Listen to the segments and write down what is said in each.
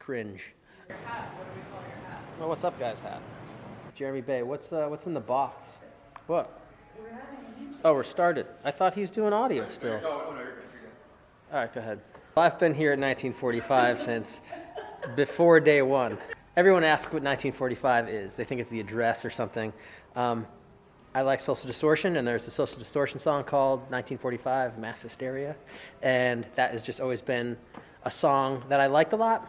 Cringe. Your hat. What do we call your hat? Well, what's up, guys? Hat. Jeremy Baye. What's in the box? What? We're having a meeting. Oh, we're started. I thought he's doing audio still. Oh, no, you're good. All right, go ahead. I've been here at 1945 since before day one. Everyone asks what 1945 is. They think it's the address or something. I like Social Distortion, and there's a Social Distortion song called 1945, Mass Hysteria. And that has just always been a song that I liked a lot.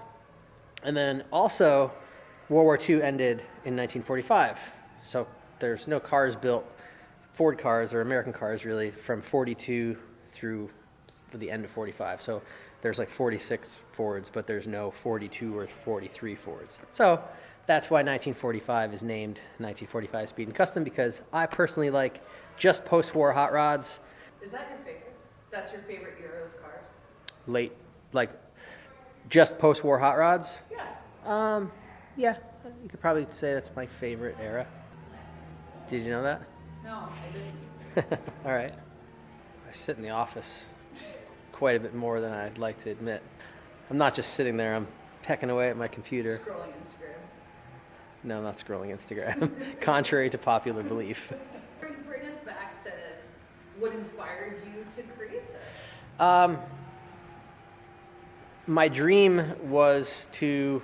And then also, World War II ended in 1945. So there's no cars built, Ford cars or American cars really, from 42 through the end of 45. So there's like 46 Fords, but there's no 42 or 43 Fords. So that's why 1945 is named 1945 Speed and Custom, because I personally like just post-war hot rods. Is that your favorite? That's your favorite era of cars? Late, like just post-war hot rods? Yeah. Yeah, you could probably say that's my favorite era. Did you know that? No, I didn't. All right. I sit in the office quite a bit more than I'd like to admit. I'm not just sitting there, I'm pecking away at my computer. Scrolling Instagram. No, I'm not scrolling Instagram, contrary to popular belief. Bring us back to what inspired you to create this. My dream was to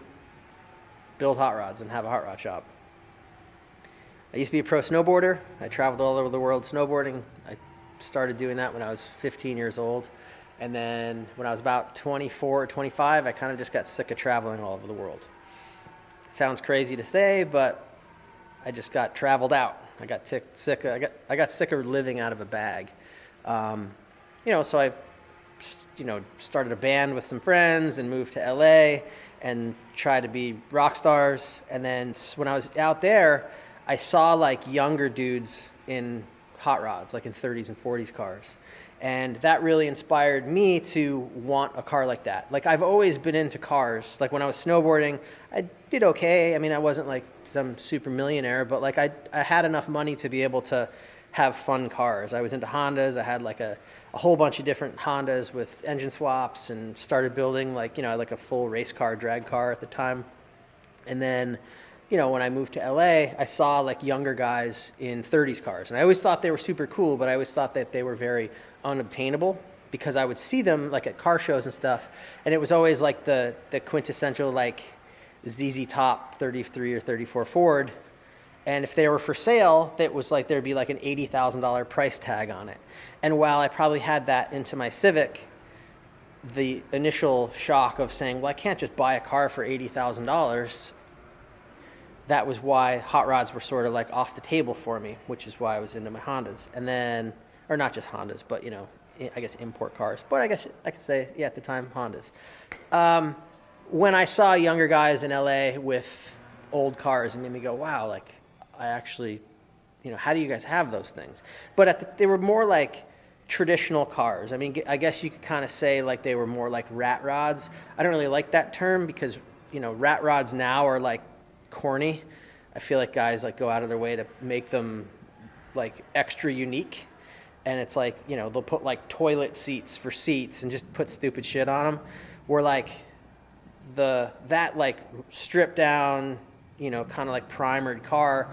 build hot rods and have a hot rod shop. I used to be a pro snowboarder. I traveled all over the world snowboarding. I started doing that when I was 15 years old. And then when I was about 24 or 25, I kind of just got sick of traveling all over the world. Sounds crazy to say, but I just got traveled out. I got sick of living out of a bag. So I started a band with some friends and moved to LA and tried to be rock stars. And then when I was out there, I saw like younger dudes in hot rods, like in 30s and 40s cars. And that really inspired me to want a car like that. Like I've always been into cars. Like when I was snowboarding, I did okay. I mean, I wasn't like some super millionaire, but like I had enough money to be able to have fun cars. I was into Hondas. I had like a whole bunch of different Hondas with engine swaps and started building like a full race car, drag car at the time. And then, when I moved to LA, I saw like younger guys in 30s cars. And I always thought they were super cool, but I always thought that they were very unobtainable because I would see them like at car shows and stuff. And it was always like the quintessential like ZZ Top 33 or 34 Ford. And if they were for sale, that was like there'd be like an $80,000 price tag on it. And while I probably had that into my Civic, the initial shock of saying, well, I can't just buy a car for $80,000, that was why hot rods were sort of like off the table for me, which is why I was into my Hondas. And then, or not just Hondas, but I guess import cars. But I guess I could say, yeah, at the time, Hondas. When I saw younger guys in LA with old cars, it made me go, wow, like I actually, how do you guys have those things? But they were more like traditional cars. I mean, I guess you could kind of say like they were more like rat rods. I don't really like that term because, rat rods now are like corny. I feel like guys like go out of their way to make them like extra unique. And it's like, they'll put like toilet seats for seats and just put stupid shit on them. Where like that like stripped down, kind of like primered car,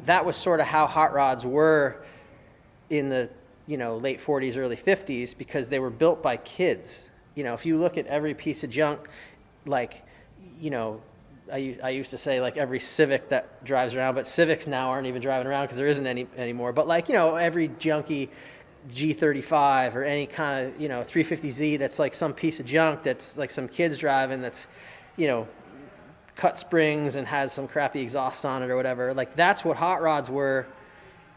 that was sort of how hot rods were in the, late 40s, early 50s, because they were built by kids. If you look at every piece of junk, like, I used to say like every Civic that drives around, but Civics now aren't even driving around because there isn't any anymore. But like, every junky G35 or any kind of, 350Z that's like some piece of junk that's like some kids driving that's, cut springs and has some crappy exhaust on it or whatever. Like that's what hot rods were.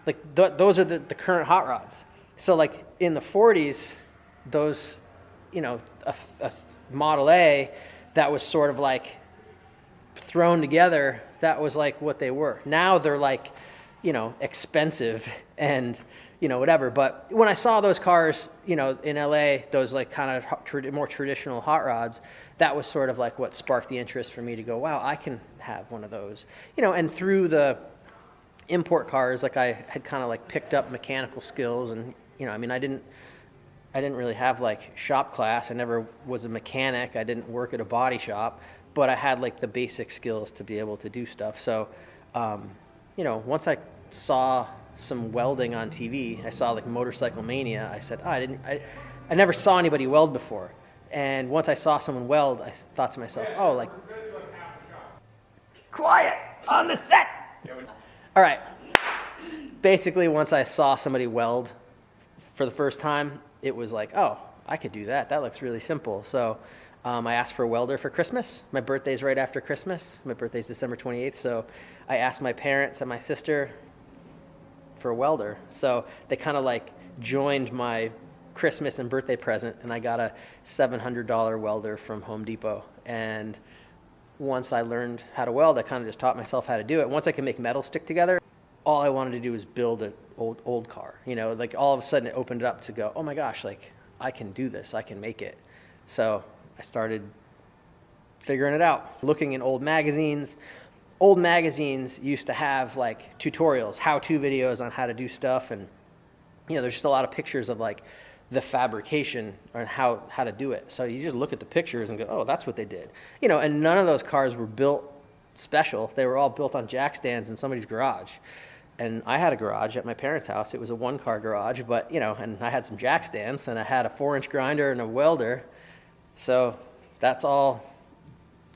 Like those are the current hot rods. So like in the 40s, those, a Model A that was sort of like thrown together, that was like what they were. Now they're like, expensive and, whatever. But when I saw those cars, in LA, those like kind of more traditional hot rods, that was sort of like what sparked the interest for me to go, wow, I can have one of those. And through the import cars, like I had kind of like picked up mechanical skills and, I didn't really have like shop class. I never was a mechanic. I didn't work at a body shop. but I had like the basic skills to be able to do stuff. So, once I saw some welding on TV, I saw like Motorcycle Mania. I said, I never saw anybody weld before. And once I saw someone weld, I thought to myself, quiet on the set. All right. Basically, once I saw somebody weld for the first time, it was like, oh, I could do that. That looks really simple. So I asked for a welder for Christmas. My birthday's right after Christmas. My birthday's December 28th. So I asked my parents and my sister for a welder. So they kind of like joined my Christmas and birthday present, and I got a $700 welder from Home Depot. And once I learned how to weld, I kind of just taught myself how to do it. Once I could make metal stick together, all I wanted to do was build an old car. Like all of a sudden it opened it up to go, oh my gosh, like I can do this, I can make it. So I started figuring it out, looking in old magazines. Old magazines used to have like tutorials, how-to videos on how to do stuff, and there's just a lot of pictures of like the fabrication and how to do it. So you just look at the pictures and go, oh, that's what they did. And none of those cars were built special. They were all built on jack stands in somebody's garage. And I had a garage at my parents' house. It was a one-car garage, but, and I had some jack stands, and I had a 4-inch grinder and a welder. So that's all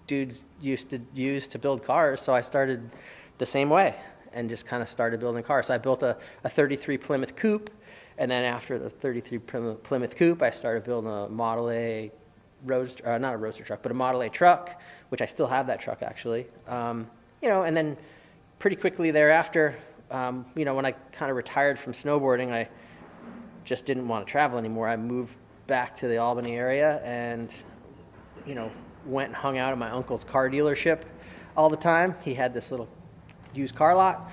dudes used to use to build cars. So I started the same way and just kind of started building cars. So I built a 33 Plymouth Coupe. And then after the 33 Plymouth Coupe, I started building a Model A roadster, not a roadster truck, but a Model A truck, which I still have that truck actually. And then pretty quickly thereafter, when I kind of retired from snowboarding, I just didn't want to travel anymore. I moved back to the Albany area and, went and hung out at my uncle's car dealership all the time. He had this little used car lot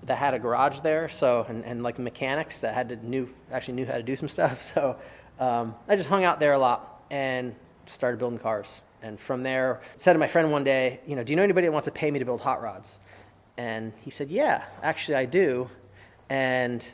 that had a garage there, so and like mechanics that knew how to do some stuff. So I just hung out there a lot and started building cars. And from there, I said to my friend one day, do you know anybody that wants to pay me to build hot rods? And he said, yeah, actually I do. And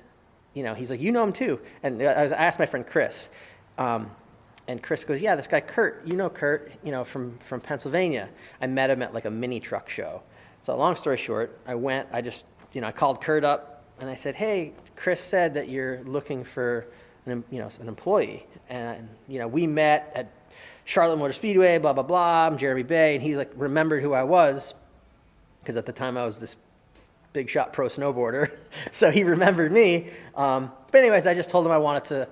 he's like, you know him too. And I asked my friend Chris, and Chris goes, yeah, this guy Kurt, Kurt, from Pennsylvania. I met him at like a mini truck show. So long story short, I called Kurt up and I said, hey, Chris said that you're looking for an employee. And, we met at Charlotte Motor Speedway, blah, blah, blah. I'm Jeremy Baye. And he like remembered who I was because at the time I was this big shot pro snowboarder. So he remembered me. But anyways, I just told him I wanted to,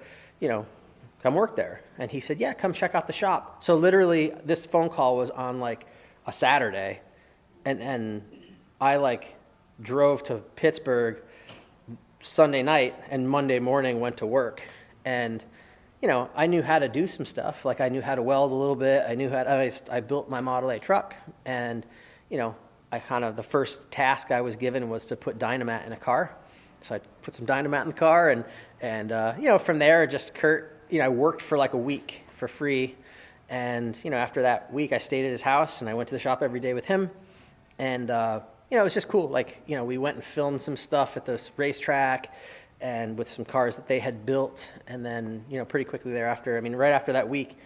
come work there. And he said, yeah, come check out the shop. So literally this phone call was on like a Saturday. And I like drove to Pittsburgh Sunday night and Monday morning went to work. And, I knew how to do some stuff. Like I knew how to weld a little bit. I built my Model A truck. And, the first task I was given was to put dynamite in a car. So I put some dynamite in the car and from there, just Kurt, I worked for like a week for free. And, after that week I stayed at his house and I went to the shop every day with him. And, it was just cool. Like, we went and filmed some stuff at this racetrack and with some cars that they had built. And then, pretty quickly thereafter, right after that week,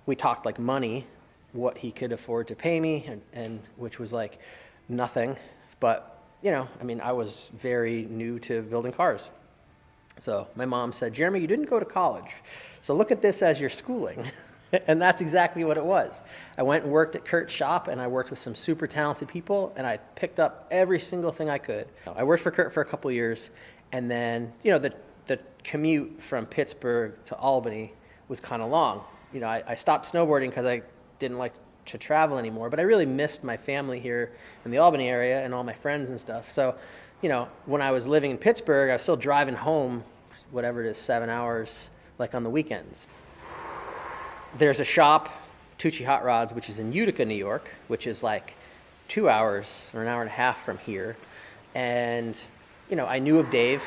we talked like money, what he could afford to pay me, and which was like nothing. But, I was very new to building cars. So my mom said, Jeremy, you didn't go to college. So look at this as your schooling. And that's exactly what it was. I went and worked at Kurt's shop, and I worked with some super talented people, and I picked up every single thing I could. I worked for Kurt for a couple of years, and then, the commute from Pittsburgh to Albany was kind of long. I stopped snowboarding because I didn't like to travel anymore, but I really missed my family here in the Albany area and all my friends and stuff. So, when I was living in Pittsburgh, I was still driving home, whatever it is, 7 hours, like on the weekends. There's a shop, Tucci Hot Rods, which is in Utica, New York, which is like 2 hours or an hour and a half from here. And, I knew of Dave,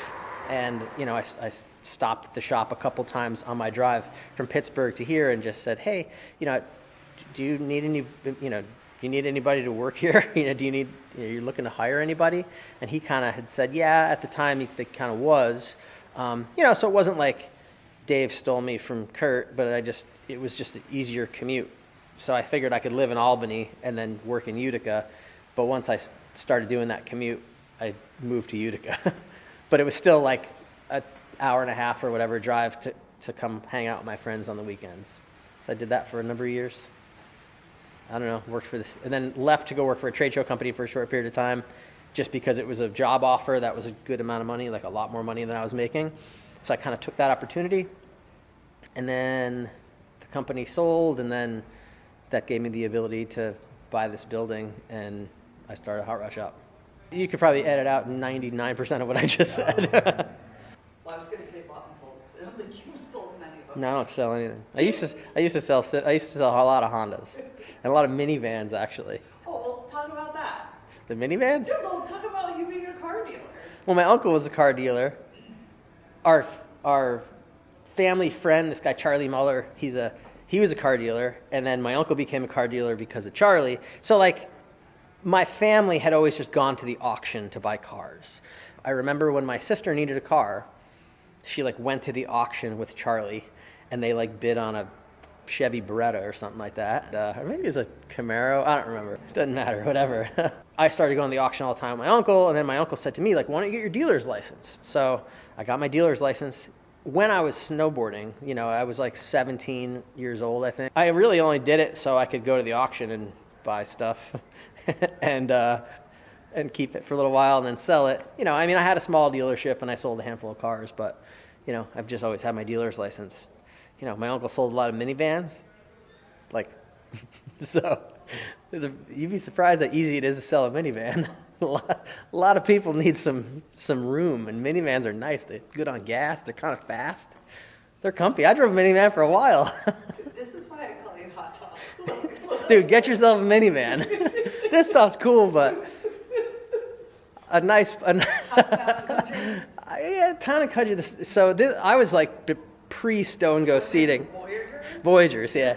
and, I stopped at the shop a couple times on my drive from Pittsburgh to here and just said, hey, do you need anybody to work here? You're looking to hire anybody? And he kind of had said, yeah, at the time he kind of was. So it wasn't like Dave stole me from Kurt, but it was just an easier commute. so I figured I could live in Albany and then work in Utica. But once I started doing that commute, I moved to Utica. But it was still like an hour and a half or whatever drive to come hang out with my friends on the weekends. So I did that for a number of years. I don't know, worked for this, and then left to go work for a trade show company for a short period of time, just because it was a job offer that was a good amount of money, like a lot more money than I was making. So I kind of took that opportunity, and then the company sold, and then that gave me the ability to buy this building, and I started a hot rod shop. You could probably edit out 99% of what I just said. Well, I was going to say bought and sold. I don't think you've sold many of them. No, I don't sell anything. I used to sell a lot of Hondas and a lot of minivans, actually. Oh, well, talk about that. The minivans? Yeah, well, talk about you being a car dealer. Well, my uncle was a car dealer. Our family friend, this guy Charlie Muller, he was a car dealer, and then my uncle became a car dealer because of Charlie. So like, my family had always just gone to the auction to buy cars. I remember when my sister needed a car, she like went to the auction with Charlie, and they like bid on a Chevy Beretta or something like that. Or maybe it was a Camaro. I don't remember. Doesn't matter. Whatever. I started going to the auction all the time with my uncle, and then my uncle said to me, like, why don't you get your dealer's license? So I got my dealer's license. When I was snowboarding, I was like 17 years old, I think. I really only did it so I could go to the auction and buy stuff and keep it for a little while and then sell it. I had a small dealership and I sold a handful of cars, but, I've just always had my dealer's license. My uncle sold a lot of minivans, like, so you'd be surprised how easy it is to sell a minivan. A lot of people need some room, and minivans are nice. They're good on gas. They're kind of fast. They're comfy. I drove a minivan for a while. This is why I call you Hot Top. Dude, get yourself a minivan. This stuff's cool, but a nice Town and country. Yeah, town and country. So I was like pre-Stone Go seating. Voyagers, yeah.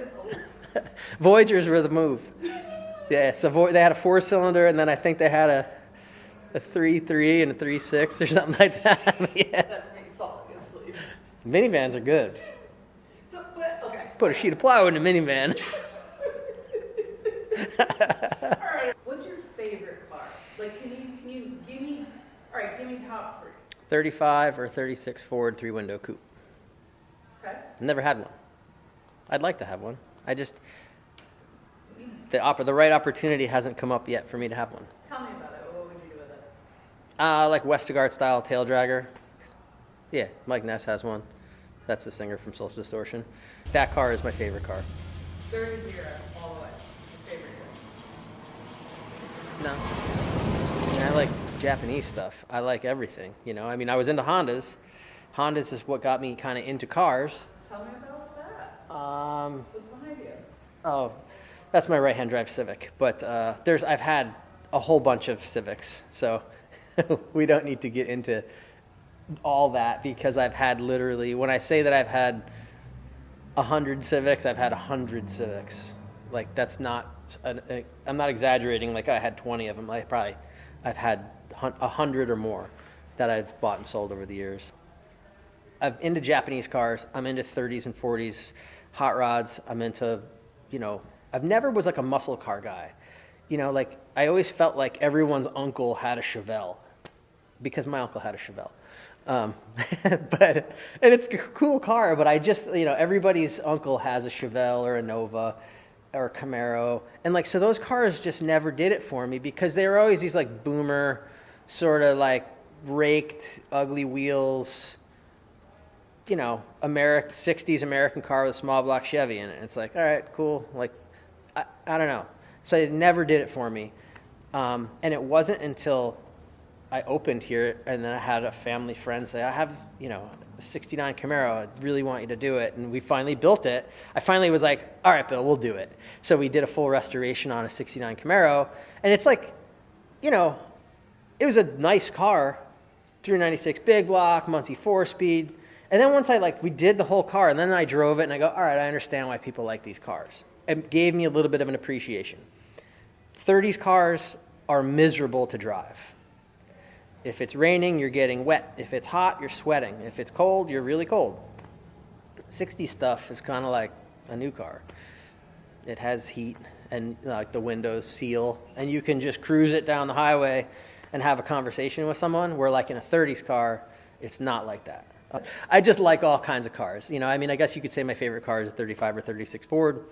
Voyagers were the move. Yeah, so they had a 4-cylinder, and then I think they had a 3.3 and a 3.6 or something like that. Yeah. That's me falling asleep. Minivans are good. So, but, okay. Put a sheet of plywood in a minivan. All right. What's your favorite car? Like, can you give me? All right, give me top 3. 35 or 36 Ford 3-window coupe. Okay. Never had one. I'd like to have one. The right opportunity hasn't come up yet for me to have one. Tell me about it. What would you do with it? Like Westergaard style tail dragger. Yeah, Mike Ness has one. That's the singer from Social Distortion. That car is my favorite car. 30 all the way. What's your favorite? No. I like Japanese stuff. I like everything. I was into Hondas. Hondas is what got me kind of into cars. Tell me about that. What's behind you? Oh, that's my right-hand drive Civic. But I've had a whole bunch of Civics, so we don't need to get into all that, because I've had literally, when I say that I've had 100 Civics, I've had 100 Civics. Like, that's not, I'm not exaggerating, like I had 20 of them. I've had 100 or more that I've bought and sold over the years. I'm into Japanese cars. I'm into 30s and 40s hot rods. I'm into, I've never was like a muscle car guy. Like I always felt like everyone's uncle had a Chevelle, because my uncle had a Chevelle. And it's a cool car, but I just, everybody's uncle has a Chevelle or a Nova or a Camaro. And like, so those cars just never did it for me, because they were always these like boomer, sort of like raked, ugly wheels, 60s American car with a small block Chevy in it. And it's like, all right, cool. Like, I don't know. So it never did it for me. And it wasn't until I opened here, and then I had a family friend say, I have, a 69 Camaro. I really want you to do it. And we finally built it. I finally was like, all right, Bill, we'll do it. So we did a full restoration on a 69 Camaro. And it's like, it was a nice car, 396 big block, Muncie 4-speed. And then once we did the whole car, and then I drove it, and I go, all right, I understand why people like these cars. It gave me a little bit of an appreciation. 30s cars are miserable to drive. If it's raining, you're getting wet. If it's hot, you're sweating. If it's cold, you're really cold. 60 stuff is kind of like a new car. It has heat, and like the windows seal, and you can just cruise it down the highway and have a conversation with someone, where like in a 30s car, it's not like that. I just like all kinds of cars. You know, I mean, I guess you could say my favorite car is a 35 or 36 Ford.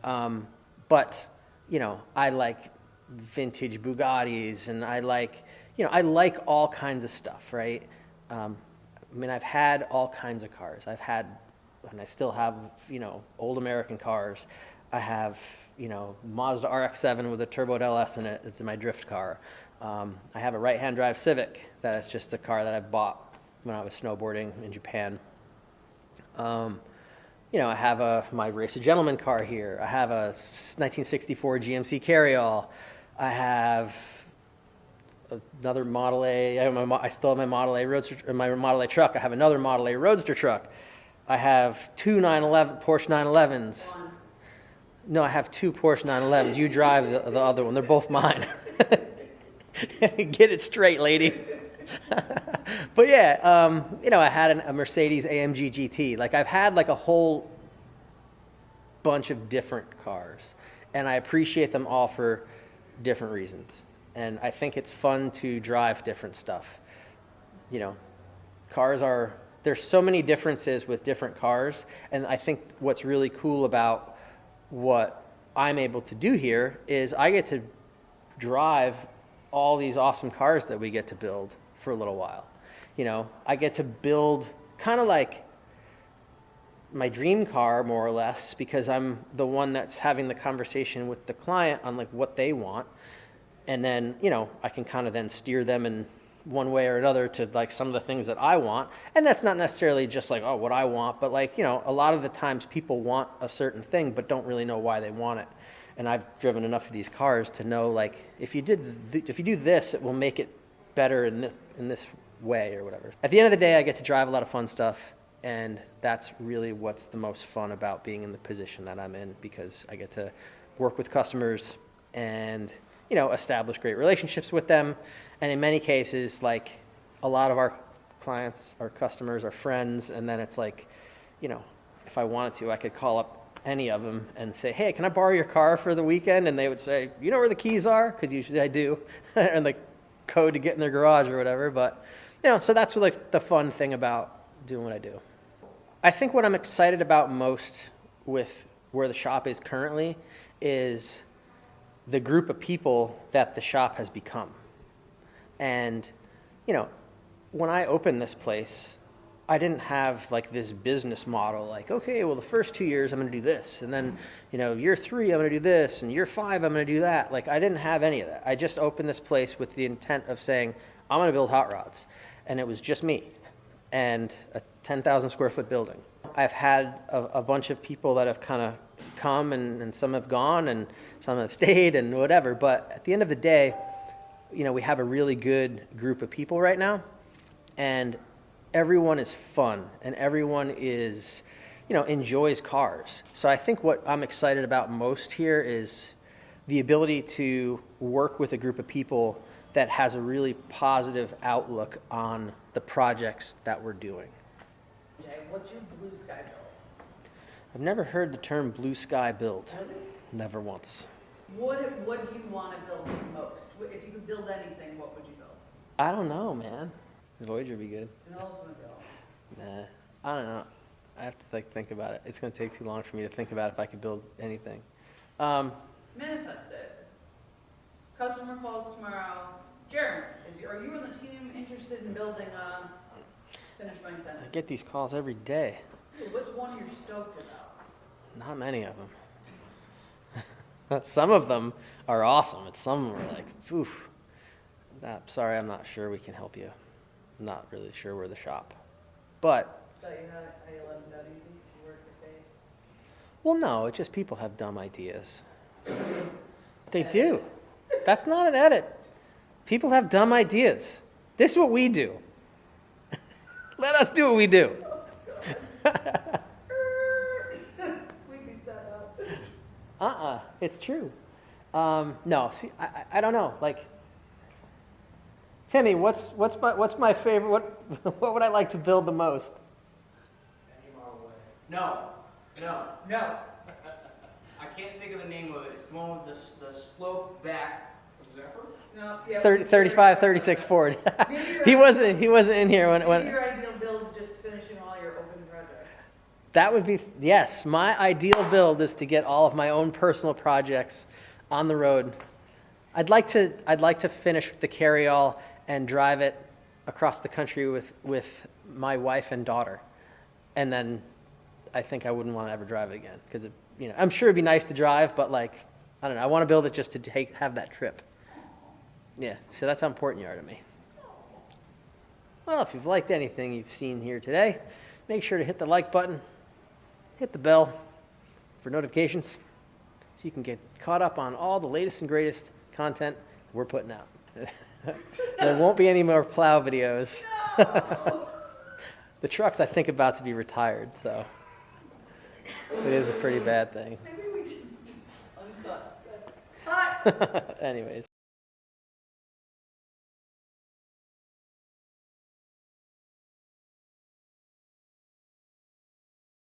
But, you know, I like vintage Bugattis, and I like all kinds of stuff, right? I mean, I've had all kinds of cars. I've had, and I still have, you know, old American cars. I have, you know, Mazda RX-7 with a turbo LS in it. It's my drift car. I have a right-hand drive Civic that is just a car that I bought when I was snowboarding in Japan. You know, I have my Race a Gentleman car here. I have a 1964 GMC Carryall. I have another Model A. I still have my Model A Roadster, my Model A truck. I have another Model A Roadster truck. I have two Porsche 911s. No, I have two Porsche 911s. You drive the other one. They're both mine. Get it straight, lady. But yeah, you know, I had a Mercedes AMG GT. Like, I've had like a whole bunch of different cars, and I appreciate them all for different reasons. And I think it's fun to drive different stuff. You know, there's so many differences with different cars, and I think what's really cool about what I'm able to do here is I get to drive all these awesome cars that we get to build for a little while. You know, I get to build kind of like my dream car, more or less, because I'm the one that's having the conversation with the client on like what they want. And then, you know, I can kind of then steer them in one way or another to like some of the things that I want. And that's not necessarily just like, oh, what I want, but like, you know, a lot of the times people want a certain thing but don't really know why they want it. And I've driven enough of these cars to know, like, if you do this, it will make it better in this way or whatever. At the end of the day, I get to drive a lot of fun stuff, and that's really what's the most fun about being in the position that I'm in, because I get to work with customers and, you know, establish great relationships with them. And in many cases, like, a lot of our clients, our customers, are friends, and then it's like, you know, if I wanted to, I could call up any of them and say, hey, can I borrow your car for the weekend? And they would say, you know where the keys are? Because usually I do. And the code to get in their garage or whatever. But, you know, so that's like the fun thing about doing what I do. I think what I'm excited about most with where the shop is currently is the group of people that the shop has become. And, you know, when I opened this place, I didn't have like this business model, like, okay, well, the first 2 years I'm going to do this, and then, you know, year 3 I'm going to do this, and year 5 I'm going to do that. Like, I didn't have any of that. I just opened this place with the intent of saying, I'm going to build hot rods, and it was just me and a 10,000 square foot building. I've had a bunch of people that have kind of come, and some have gone, and some have stayed, and whatever. But at the end of the day, you know, we have a really good group of people right now, and everyone is fun, and everyone is, you know, enjoys cars. So I think what I'm excited about most here is the ability to work with a group of people that has a really positive outlook on the projects that we're doing. Jay, what's your blue sky build? I've never heard the term blue sky build. Really? Never once. What do you want to build the most? If you could build anything, what would you build? I don't know, man. Voyager would be good. Who else want to build? Nah, I don't know. I have to think about it. It's going to take too long for me to think about if I could build anything. Manifest it. Customer calls tomorrow. Jeremy, are you and the team interested in building a... Finish my sentence. I get these calls every day. Ooh, what's one you're stoked about? Not many of them. Some of them are awesome, and some are like, oof. Sorry, I'm not sure we can help you. I'm not really sure we're the shop. But... So you know how you let them down easy? You work with Dave? Well, no, it's just people have dumb ideas. They do. That's not an edit. People have dumb ideas. This is what we do. Let us do what we do. We beat that up. It's true. No, see, I don't know. Like, Timmy, what's my favorite? What would I like to build the most? Any Model A. No. No. I can't think of the name of it. It's the one with the slope back. Zephyr? No, yeah. 30, 35, 36 Ford. Maybe your he ideal- wasn't in here Maybe when your ideal build is just finishing all your open projects. that would be, yes, my ideal build is to get all of my own personal projects on the road. I'd like to finish the carryall and drive it across the country with my wife and daughter. And then I think I wouldn't want to ever drive it again because I'm sure it'd be nice to drive, but like, I don't know, I want to build it just to have that trip. Yeah, so that's how important you are to me. Well, if you've liked anything you've seen here today, make sure to hit the like button, hit the bell for notifications so you can get caught up on all the latest and greatest content we're putting out. There won't be any more plow videos. No! The truck's, I think, about to be retired, so it is a pretty bad thing. Maybe we just uncut. Cut! Anyways.